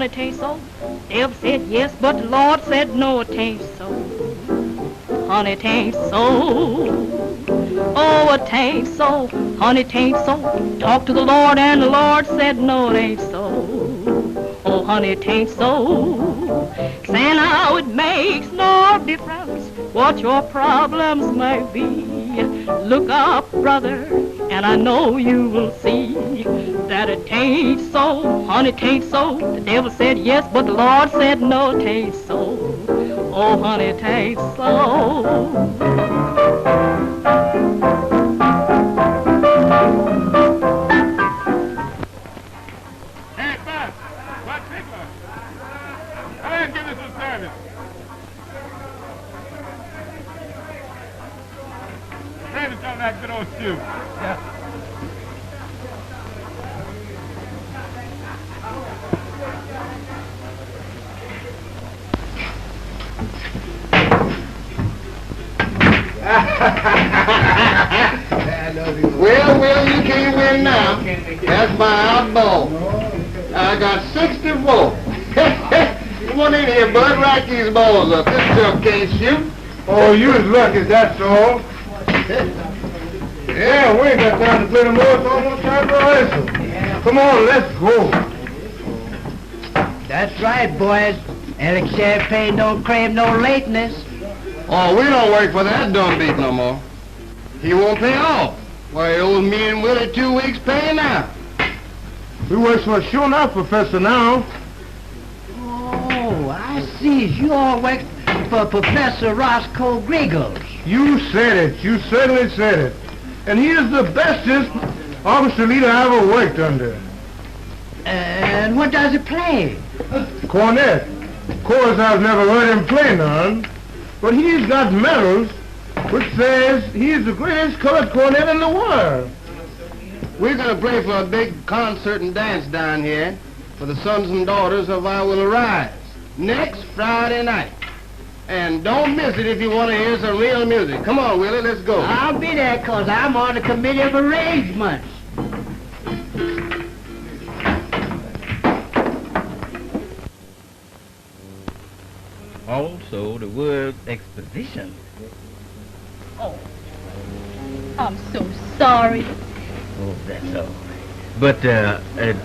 honey, 'tain't so. Devil said yes, but the Lord said no, it ain't so. Honey, 'tain't so. Oh, it ain't so. Honey, 'tain't so. Talked to the Lord and the Lord said no, it ain't so. Oh, honey, it ain't so. Say now it makes no difference what your problems might be. Look up, brother, and I know you will see that it ain't so. Honey, it ain't so. The devil said yes, but the Lord said no, it ain't so. Oh, honey, it ain't so. Good old stew. Yeah. Well, you can't win now. That's my outball. I got 64. Come on in here, bud. Rack these balls up. This girl can't shoot. Oh, you as lucky, that's all. Yeah, we ain't got time to play no more. It's almost time for rehearsal. Come on, let's go. That's right, boys. Alex Champagne don't crave no lateness. Oh, we don't wait for that dumb beat no more. He won't pay off. Why, he owes me and Willie 2 weeks' pay now. We works for sure enough, Professor, now. Oh, I see. You all work for Professor Roscoe Griggles. You said it. You certainly said it. And he is the bestest orchestra leader I ever worked under. And what does he play? Cornet. Of course, I've never heard him play none, but he's got medals which says he's the greatest colored cornet in the world. We're going to play for a big concert and dance down here for the sons and daughters of I Will Arise next Friday night. And don't miss it if you want to hear some real music. Come on, Willie, let's go. I'll be there because I'm on the committee of arrangements. Also, the word exposition. Oh, I'm so sorry. Oh, that's all. But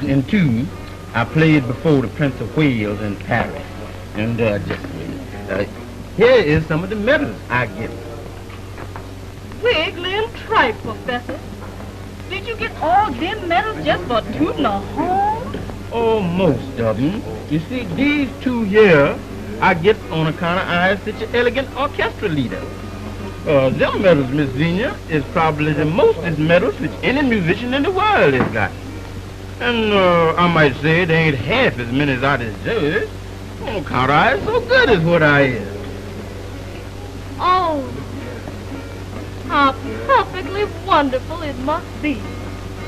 in two, I played before the Prince of Wales in Paris. And just wait. Here is some of the medals I get. Wiggly and tripe, Professor. Did you get all them medals just for tooting a horn? Oh, most of them. You see, these two here, I get on account of I am such an elegant orchestra leader. Them medals, Miss Xenia, is probably the mostest medals which any musician in the world has got. And I might say they ain't half as many as I deserve. On account of I is so good as what I is. Oh, how perfectly wonderful it must be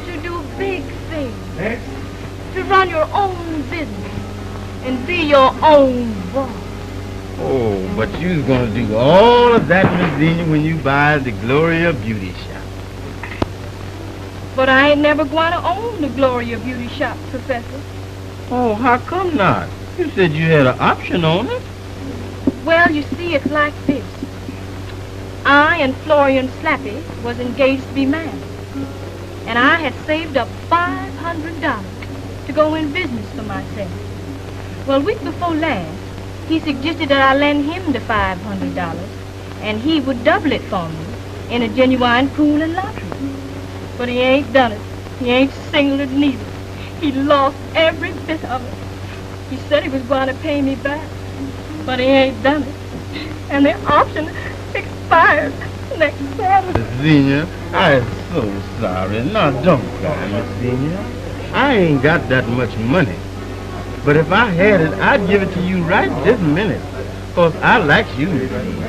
to do big things, to run your own business and be your own boss. Oh, but you's gonna do all of that, Miss Xenia, when you buy the Gloria Beauty Shop. But I ain't never going to own the Gloria Beauty Shop, Professor. Oh, how come not? You said you had an option on it. Well, you see, it's like this. I and Florian Slappy was engaged to be married, and I had saved up $500 to go in business for myself. Well, week before last, he suggested that I lend him the $500, and he would double it for me in a genuine pool and lottery. But he ain't done it. He ain't singled it neither. He lost every bit of it. He said he was going to pay me back, but he ain't done it. And the option expires next Saturday. Miss Xenia, I am so sorry. Now, don't cry, Miss Xenia. I ain't got that much money. But if I had it, I'd give it to you right this minute. Because I like you, Miss Xenia.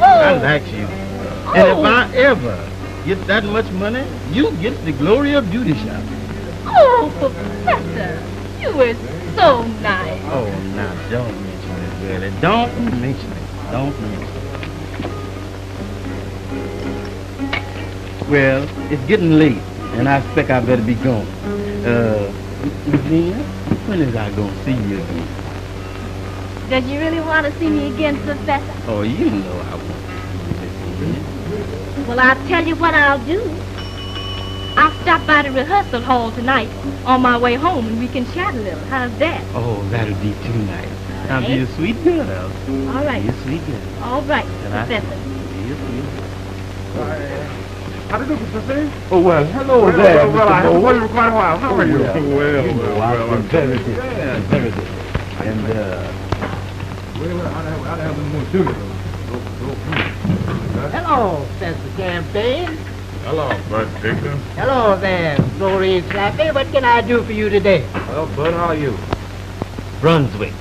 I like you. And if I ever get that much money, you get the Gloria Beauty Shop. Oh, Professor, you were so nice. Oh, now, don't mention it, Willie. Don't mention it. Don't mention it. Well, it's getting late, and I expect I better be going. Miss Xenia? When is I gonna see you again? Does you really want to see me again, Professor? Oh, you know I want to see you. Well, I'll tell you what I'll do. I'll stop by the rehearsal hall tonight on my way home and we can chat a little. How's that? Oh, that'll be too nice. Now be a sweet girl. All right. Be a sweet girl. All right, Professor. Be a sweet girl. How do you do, Professor? Oh, well, hello there, Well, I Mr. haven't Moe. seen you for quite a while. How are you? I've been very busy. Very busy. And, How the hell did we do this? Hello, Professor Campaign. Hello, Bud Dixon. Hello there, Florine Slappy. What can I do for you today? Well, Bud, how are you? Brunswick.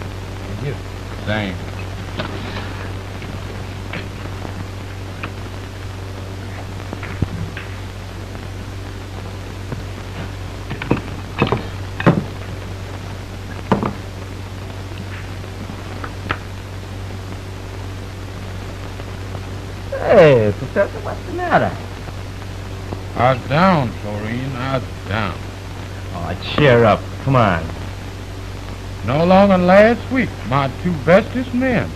Same. Hey, Professor, what's the matter? I was down, Florine. I was down. Oh, cheer up. Come on. No longer than last week, my two bestest men,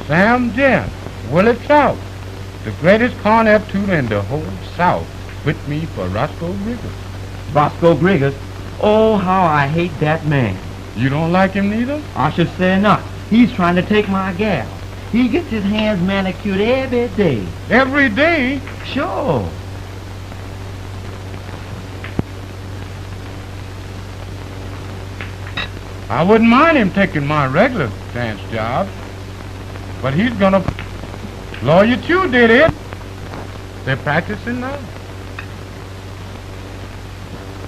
Sam Gent, Willie Trout, the greatest cornet tutor in the whole South, quit me for Roscoe Griggles. Roscoe Griggles? Oh, how I hate that man. You don't like him neither? I should say not. He's trying to take my gal. He gets his hands manicured every day. Every day? Sure. I wouldn't mind him taking my regular dance job, but he's gonna... Lawyer Chu did it. They're practicing now.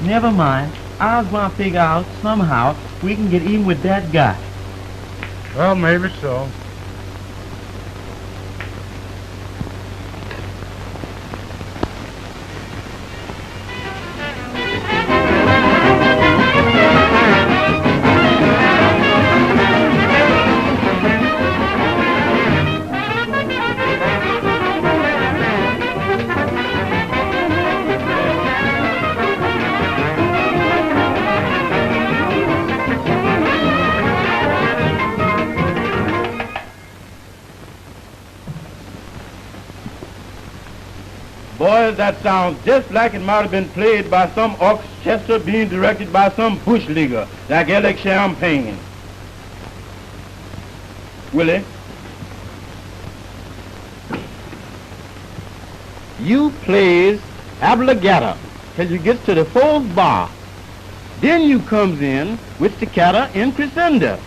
Never mind. I was going to figure out somehow we can get even with that guy. Well, maybe so. Boys, that sounds just like it might have been played by some orchestra being directed by some bush leaguer, like Alec Champagne. Willie? You plays Abracadabra till you get to the fourth bar. Then you comes in with staccato in crescendo.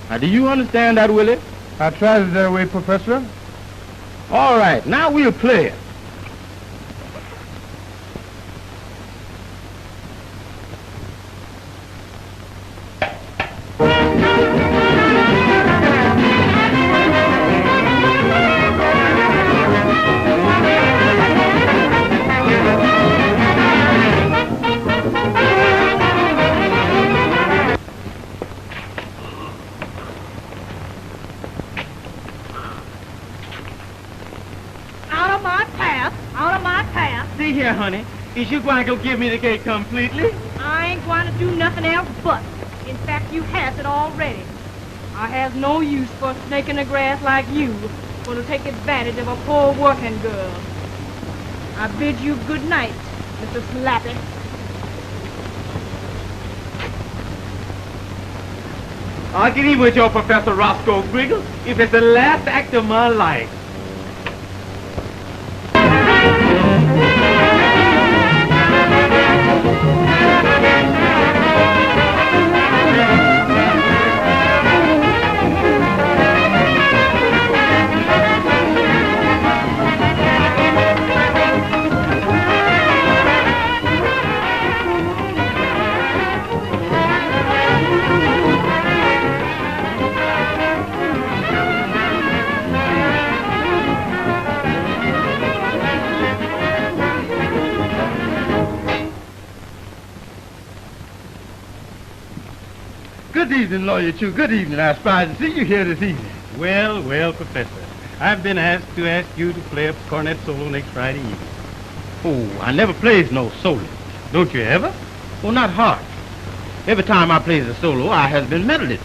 Now, do you understand that, Willie? I tried it that way, Professor. All right, now we'll play it. See here, honey. Is you going to go give me the cake completely? I ain't going to do nothing else but. In fact, you has it already. I has no use for a snake in the grass like you, going to take advantage of a poor working girl. I bid you good night, Mr. Slappy. I'll get even with your Professor Roscoe Griggles if it's the last act of my life. Good evening, Lawyer Chu. Good evening. I was surprised to see you here this evening. Well, well, Professor, I've been asked to ask you to play a cornet solo next Friday evening. Oh, I never plays no solo. Don't you ever? Well, not hard. Every time I plays a solo, I has been medaled,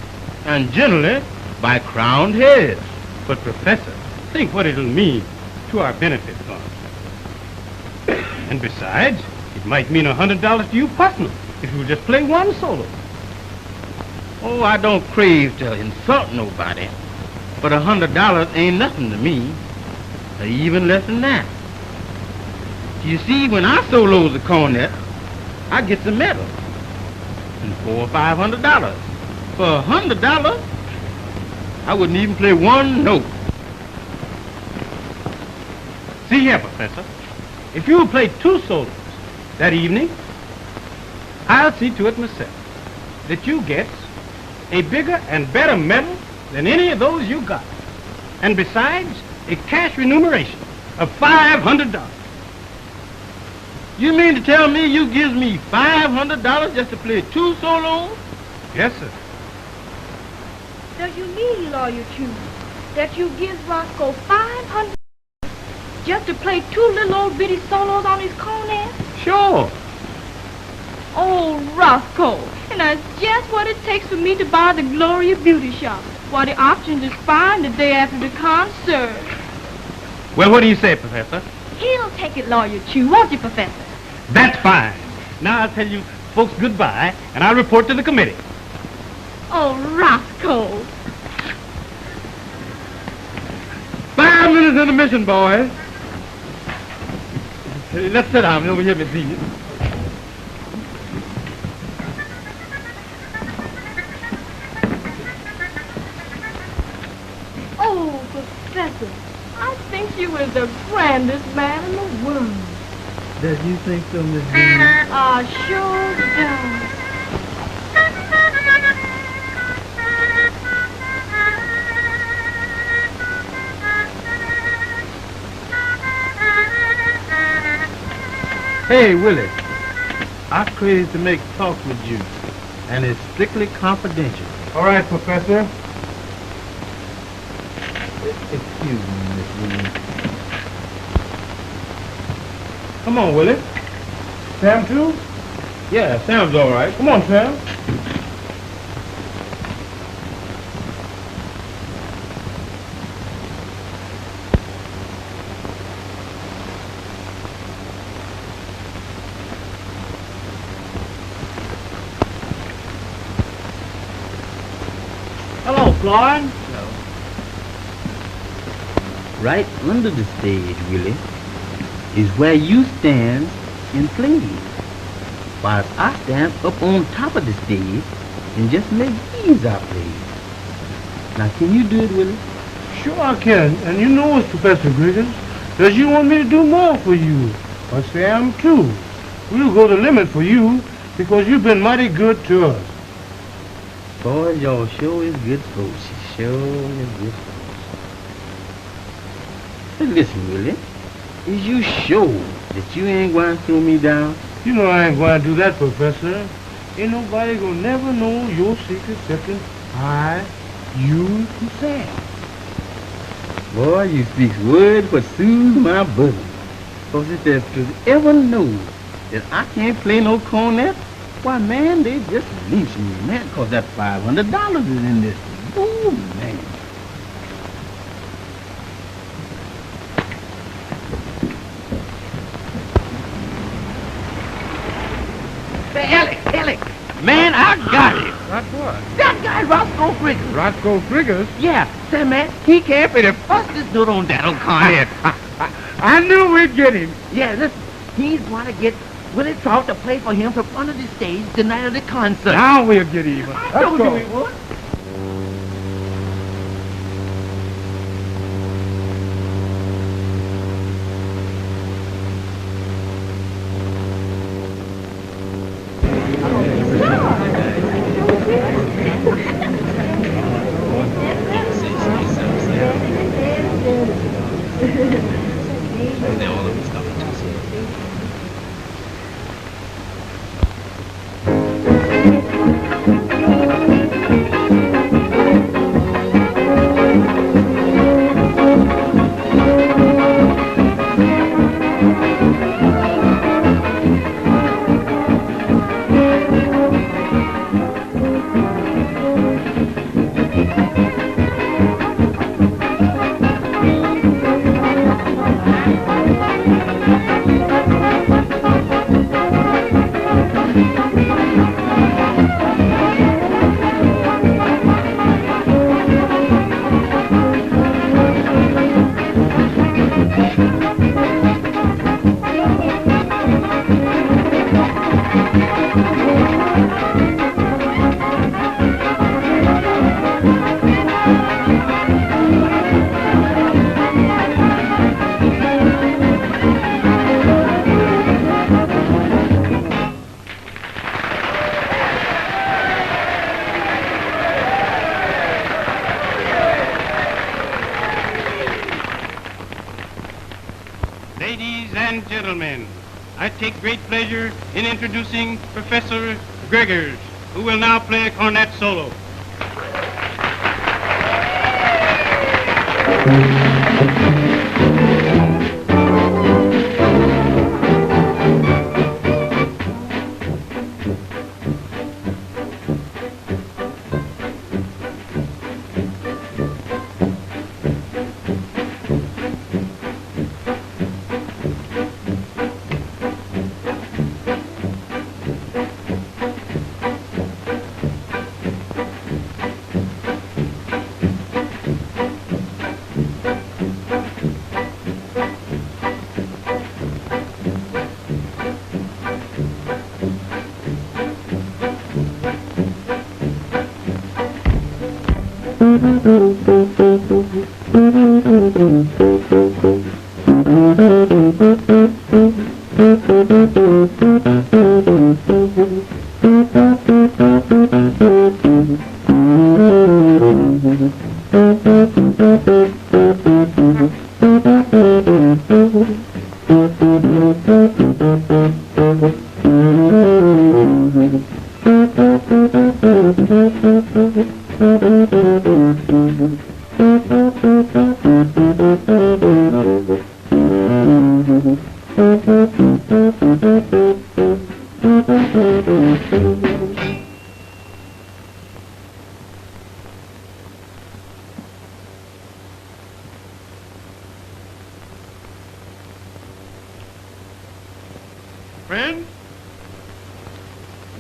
and generally by crowned heads. But, Professor, think what it'll mean to our benefit fund. And besides, it might mean $100 to you personally if you'll just play one solo. Oh, I don't crave to insult nobody, but $100 ain't nothing to me, or even less than that. You see, when I solos the cornet, I get the medal, and $400 or $500. For $100, I wouldn't even play one note. See here, Professor. If you'll play 2 solos that evening, I'll see to it myself that you get a bigger and better medal than any of those you got. And besides, a cash remuneration of $500. You mean to tell me you gives me $500 just to play 2 solos? Yes, sir. Does you mean, Lawyer Chew, that you gives Roscoe $500 just to play 2 little old bitty solos on his cornet? Sure. Oh, Roscoe, and that's just what it takes for me to buy the Gloria Beauty Shop, while the auctions is fine the day after the concert. Well, what do you say, Professor? He'll take it, Lawyer Chew, won't you, Professor? That's fine. Now I'll tell you folks goodbye, and I'll report to the committee. Oh, Roscoe. 5 minutes intermission, boys. Let's sit down over here, Miss Zenia. Oh, Professor, I think you is the grandest man in the world. Does you think so, Miss Zenia? I sure does. Hey, Willie, I crave to make talk with you, and it's strictly confidential. All right, Professor. Excuse me, Miss Willie. Come on, Willie. Sam, too? Yeah, Sam's all right. Come on, Sam. Hello, Floyd. Right under the stage, Willie, is where you stand and play, whilst I stand up on top of the stage and just make these our plays. Now, can you do it, Willie? Sure I can. And you know it, Professor Griggins. Does you want me to do more for you? Or Sam, too? We'll go the limit for you because you've been mighty good to us. Boy, y'all sure is good folks. Sure is good folks. But listen, Willie, is you sure that you ain't going to throw me down? You know I ain't going to do that, Professor. Ain't nobody gonna never know your secret except I, you, and Sam. Boy, you speak words what soothe my bosom. Cause if there's to ever know that I can't play no cornet, why, man, they just lynch me, man, cause that $500 is in this. Ooh, man. Say, Ellie, man, I got it. That's what? That guy, Roscoe Griggles. Roscoe Griggers? Yeah, say, man, he can't play the fastest note on that old cornet. I knew we'd get him. Yeah, listen, he's going to get Willie Trout to play for him from under the stage the night of the concert. Now we'll get even. I told you we would. I take great pleasure in introducing Professor Gregors, who will now play a cornet solo. Friends,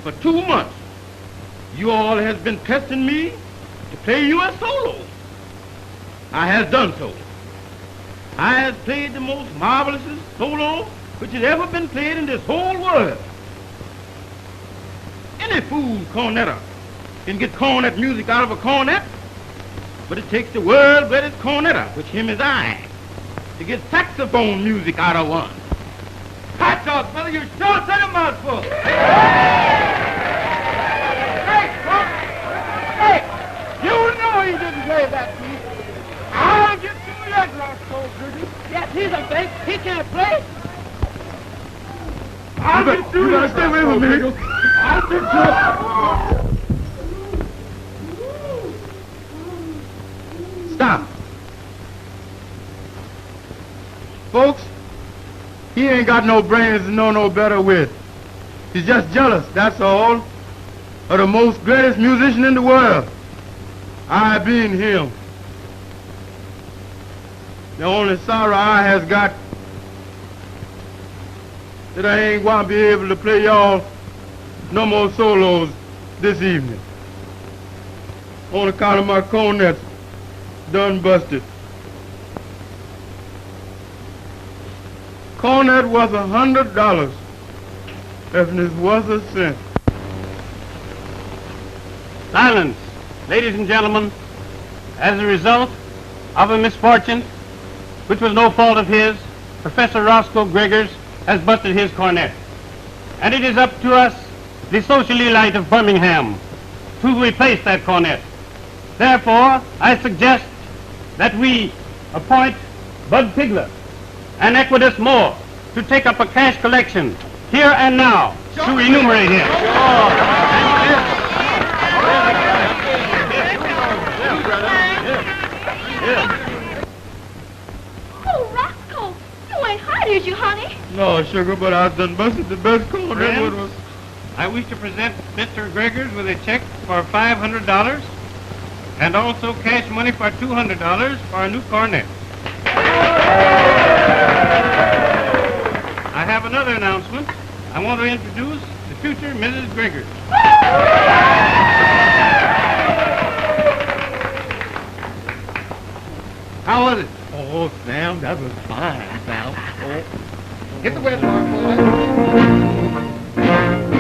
for 2 months, you all has been testing me to play you a solo. I has done so. I has played the most marvelous solo which has ever been played in this whole world. Any fool cornetter can get cornet music out of a cornet, but it takes the world's greatest cornetter, which him is I, to get saxophone music out of one. Hot dog, brother, you sure said a mouthful. Hey, you know he didn't play that piece. I'll get you that rock soul, Gertie. Yes, he's a fake. He can't play. I'll get you. You gotta stay away from me. I'll get you. Stop. Folks, he ain't got no brains to know no better with. He's just jealous, that's all, of the most greatest musician in the world. I being him. The only sorrow I has got that I ain't gonna be able to play y'all no more solos this evening. On account of my cornets done busted. Cornet was $100, if it was a cent. Silence, ladies and gentlemen. As a result of a misfortune, which was no fault of his, Professor Roscoe Gregors has busted his cornet. And it is up to us, the social elite of Birmingham, to replace that cornet. Therefore, I suggest that we appoint Bud Pigler and Equitus Moore to take up a cash collection here and now to enumerate him. Oh, Roscoe, you ain't hard, is you, honey? No, sugar, but I done busted the best cornet. Friends, I wish to present Mr. Gregors with a check for $500 and also cash money for $200 for a new cornet. I have another announcement. I want to introduce the future Mrs. Gregors. How was it? Oh, Sam, that was fine, Sam. Get the wet mark, boy.